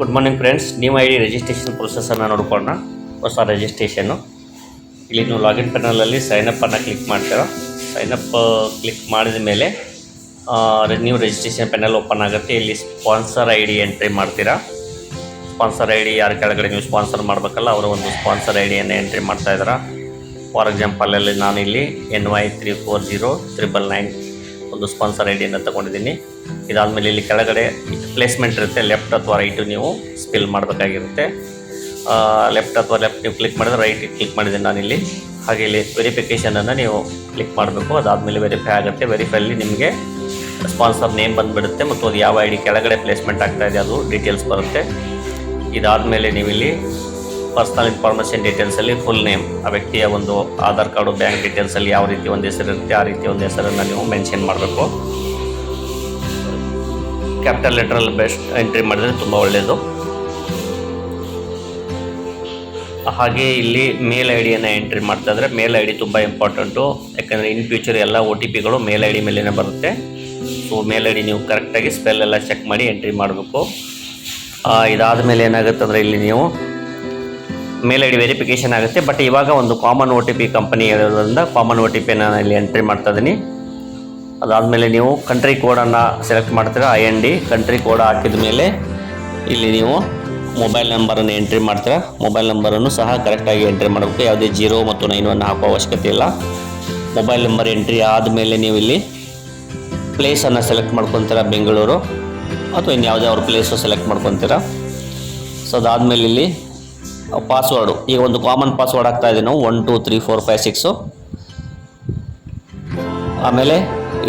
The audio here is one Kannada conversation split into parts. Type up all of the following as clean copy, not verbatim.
Good morning friends. New I D registration ಪ್ರೊಸೆಸನ್ನು ನೋಡ್ಕೊಳ್ಳೋಣ. ಹೊಸ ರಿಜಿಸ್ಟ್ರೇಷನ್ನು ಇಲ್ಲಿ ನೀವು ಲಾಗಿನ್ ಪ್ಯಾನಲಲ್ಲಿ ಸೈನಪ್ಪನ್ನು ಕ್ಲಿಕ್ ಮಾಡ್ತೀರಾ. ಸೈನಪ್ ಕ್ಲಿಕ್ ಮಾಡಿದ ಮೇಲೆ ನ್ಯೂ ರಿಜಿಸ್ಟ್ರೇಷನ್ ಪ್ಯಾನಲ್ ಓಪನ್ ಆಗುತ್ತೆ. ಇಲ್ಲಿ ಸ್ಪಾನ್ಸರ್ ಐ ಡಿ ಎಂಟ್ರಿ ಮಾಡ್ತೀರಾ. ಸ್ಪಾನ್ಸರ್ ಐ ಡಿ ಯಾರ ಕೆಳಗಡೆ ನೀವು ಸ್ಪಾನ್ಸರ್ ಮಾಡಬೇಕಲ್ಲ ಅವರ ಒಂದು ಸ್ಪಾನ್ಸರ್ ಐ ಡಿಯನ್ನು ಎಂಟ್ರಿ ಮಾಡ್ತಾಯಿದ್ದೀರಾ. ಫಾರ್ ಎಕ್ಸಾಂಪಲಲ್ಲಿ ನಾನಿಲ್ಲಿ NY340999 ಒಂದು ಸ್ಪಾನ್ಸರ್ ಐ ಡಿಯನ್ನು ತೊಗೊಂಡಿದ್ದೀನಿ. ಇದಾದಮೇಲೆ ಇಲ್ಲಿ ಕೆಳಗಡೆ ಪ್ಲೇಸ್ಮೆಂಟ್ ಇರುತ್ತೆ, ಲೆಫ್ಟ್ ಅಥವಾ ರೈಟು ನೀವು ಸ್ಪಿಲ್ ಮಾಡಬೇಕಾಗಿರುತ್ತೆ. ಲೆಫ್ಟ್ ಅಥವಾ ಲೆಫ್ಟ್ ನೀವು ಕ್ಲಿಕ್ ಮಾಡಿದ್ರೆ ರೈಟ್ ಕ್ಲಿಕ್ ಮಾಡಿದ್ದೀನಿ ನಾನಿಲ್ಲಿ. ಹಾಗೆ ಇಲ್ಲಿ ವೆರಿಫಿಕೇಷನನ್ನು ನೀವು ಕ್ಲಿಕ್ ಮಾಡಬೇಕು. ಅದಾದಮೇಲೆ ವೆರಿಫೈ ಆಗುತ್ತೆ. ವೆರಿಫೈಲಿ ನಿಮಗೆ ಸ್ಪಾನ್ಸರ್ ನೇಮ್ ಬಂದುಬಿಡುತ್ತೆ ಮತ್ತು ಅದು ಯಾವ ಐ ಡಿ ಕೆಳಗಡೆ ಪ್ಲೇಸ್ಮೆಂಟ್ ಆಗ್ತಾಯಿದೆ ಅದು ಡೀಟೇಲ್ಸ್ ಬರುತ್ತೆ. ಇದಾದಮೇಲೆ ನೀವಿಲ್ಲಿ ಪರ್ಸ್ನಲ್ ಇನ್ಫಾರ್ಮೇಷನ್ ಡೀಟೇಲ್ಸಲ್ಲಿ ಫುಲ್ ನೇಮ್, ಆ ವ್ಯಕ್ತಿಯ ಒಂದು ಆಧಾರ್ ಕಾರ್ಡು ಬ್ಯಾಂಕ್ ಡೀಟೇಲ್ಸಲ್ಲಿ ಯಾವ ರೀತಿ ಒಂದು ಹೆಸರು ಇರುತ್ತೆ ಆ ರೀತಿ ಒಂದು ಹೆಸರನ್ನು ನೀವು ಮೆನ್ಷನ್ ಮಾಡಬೇಕು. ಕ್ಯಾಪಿಟಲ್ ಲೆಟ್ರಲ್ಲಿ ಬೆಸ್ಟ್ ಎಂಟ್ರಿ ಮಾಡಿದರೆ ತುಂಬ ಒಳ್ಳೆಯದು. ಹಾಗೆ ಇಲ್ಲಿ ಮೇಲ್ ಐ ಡಿಯನ್ನು ಎಂಟ್ರಿ ಮಾಡ್ತಾಯಿದ್ರೆ ಮೇಲ್ ಐ ಡಿ ತುಂಬ ಇಂಪಾರ್ಟೆಂಟು. ಯಾಕಂದರೆ ಇನ್ ಫ್ಯೂಚರ್ ಎಲ್ಲ OTP ಮೇಲ್ ಐ ಡಿ ಮೇಲೇ ಬರುತ್ತೆ. ಸೊ ಮೇಲ್ ಐ ಡಿ ನೀವು ಕರೆಕ್ಟಾಗಿ ಸ್ಪೆಲ್ ಎಲ್ಲ ಚೆಕ್ ಮಾಡಿ ಎಂಟ್ರಿ ಮಾಡಬೇಕು. ಇದಾದ ಮೇಲೆ ಏನಾಗುತ್ತೆ ಅಂದರೆ ಇಲ್ಲಿ ನೀವು ಮೇಲ್ ಐ ಡಿ ವೆರಿಫಿಕೇಷನ್ ಆಗುತ್ತೆ. ಬಟ್ ಇವಾಗ ಒಂದು ಕಾಮನ್ OTP ಕಂಪನಿ ಇರೋದ್ರಿಂದ ಕಾಮನ್ OTP ನಾನು ಇಲ್ಲಿ ಎಂಟ್ರಿ ಮಾಡ್ತಾ ಇದ್ದೀನಿ. ಅದಾದಮೇಲೆ ನೀವು ಕಂಟ್ರಿ ಕೋಡನ್ನು ಸೆಲೆಕ್ಟ್ ಮಾಡ್ತೀರಾ. IND ಕಂಟ್ರಿ ಕೋಡ್ ಹಾಕಿದ ಮೇಲೆ ಇಲ್ಲಿ ನೀವು ಮೊಬೈಲ್ ನಂಬರನ್ನು ಎಂಟ್ರಿ ಮಾಡ್ತೀರಾ. ಮೊಬೈಲ್ ನಂಬರನ್ನು ಸಹ ಕರೆಕ್ಟಾಗಿ ಎಂಟ್ರಿ ಮಾಡಬೇಕು. ಯಾವುದೇ 0 ಮತ್ತು 91 ಹಾಕೋ ಅವಶ್ಯಕತೆ ಇಲ್ಲ. ಮೊಬೈಲ್ ನಂಬರ್ ಎಂಟ್ರಿ ಆದಮೇಲೆ ನೀವು ಇಲ್ಲಿ ಪ್ಲೇಸನ್ನು ಸೆಲೆಕ್ಟ್ ಮಾಡ್ಕೊತೀರಾ, ಬೆಂಗಳೂರು ಅಥವಾ ಇನ್ಯಾವುದೇ ಅವ್ರ ಪ್ಲೇಸು ಸೆಲೆಕ್ಟ್ ಮಾಡ್ಕೊತೀರಾ. ಸೊ ಅದಾದಮೇಲೆ ಇಲ್ಲಿ ಪಾಸ್ವರ್ಡು, ಈಗ ಒಂದು ಕಾಮನ್ ಪಾಸ್ವರ್ಡ್ ಹಾಕ್ತಾಯಿದ್ದೀವಿ ನಾವು 1 2 3 4 5 6. ಆಮೇಲೆ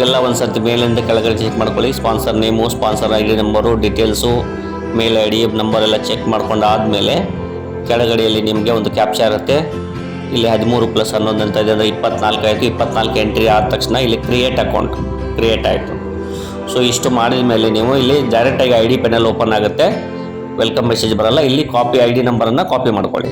ಎಲ್ಲ ಒಂದು ಸರ್ತಿ ಮೇಲಿಂದ ಕೆಳಗಡೆ ಚೆಕ್ ಮಾಡ್ಕೊಳ್ಳಿ. Sponsor name, sponsor I D number, details, mail I D ನಂಬರೆಲ್ಲ ಚೆಕ್ ಮಾಡ್ಕೊಂಡು ಆದಮೇಲೆ ಕೆಳಗಡೆಯಲ್ಲಿ ನಿಮಗೆ ಒಂದು ಕ್ಯಾಪ್ಚಾ ಇರುತ್ತೆ. ಇಲ್ಲಿ 13 + 11 ಅಂತ ಇದೆ, ಅಂದರೆ 24 ಆಯಿತು. 24 ಎಂಟ್ರಿ ಆದ ತಕ್ಷಣ ಇಲ್ಲಿ ಕ್ರಿಯೇಟ್ ಅಕೌಂಟ್ ಕ್ರಿಯೇಟ್ ಆಯಿತು. ಸೊ ಇಷ್ಟು ಮಾಡಿದ ಮೇಲೆ ನೀವು ಇಲ್ಲಿ ಡೈರೆಕ್ಟಾಗಿ ಐ ಡಿ ಪ್ಯಾನಲ್ ಓಪನ್ ಆಗುತ್ತೆ. ವೆಲ್ಕಮ್ ಮೆಸೇಜ್ ಬರಲ್ಲ. ಇಲ್ಲಿ ಕಾಪಿ ಐ ಡಿ ನಂಬರನ್ನು ಕಾಪಿ ಮಾಡ್ಕೊಳ್ಳಿ.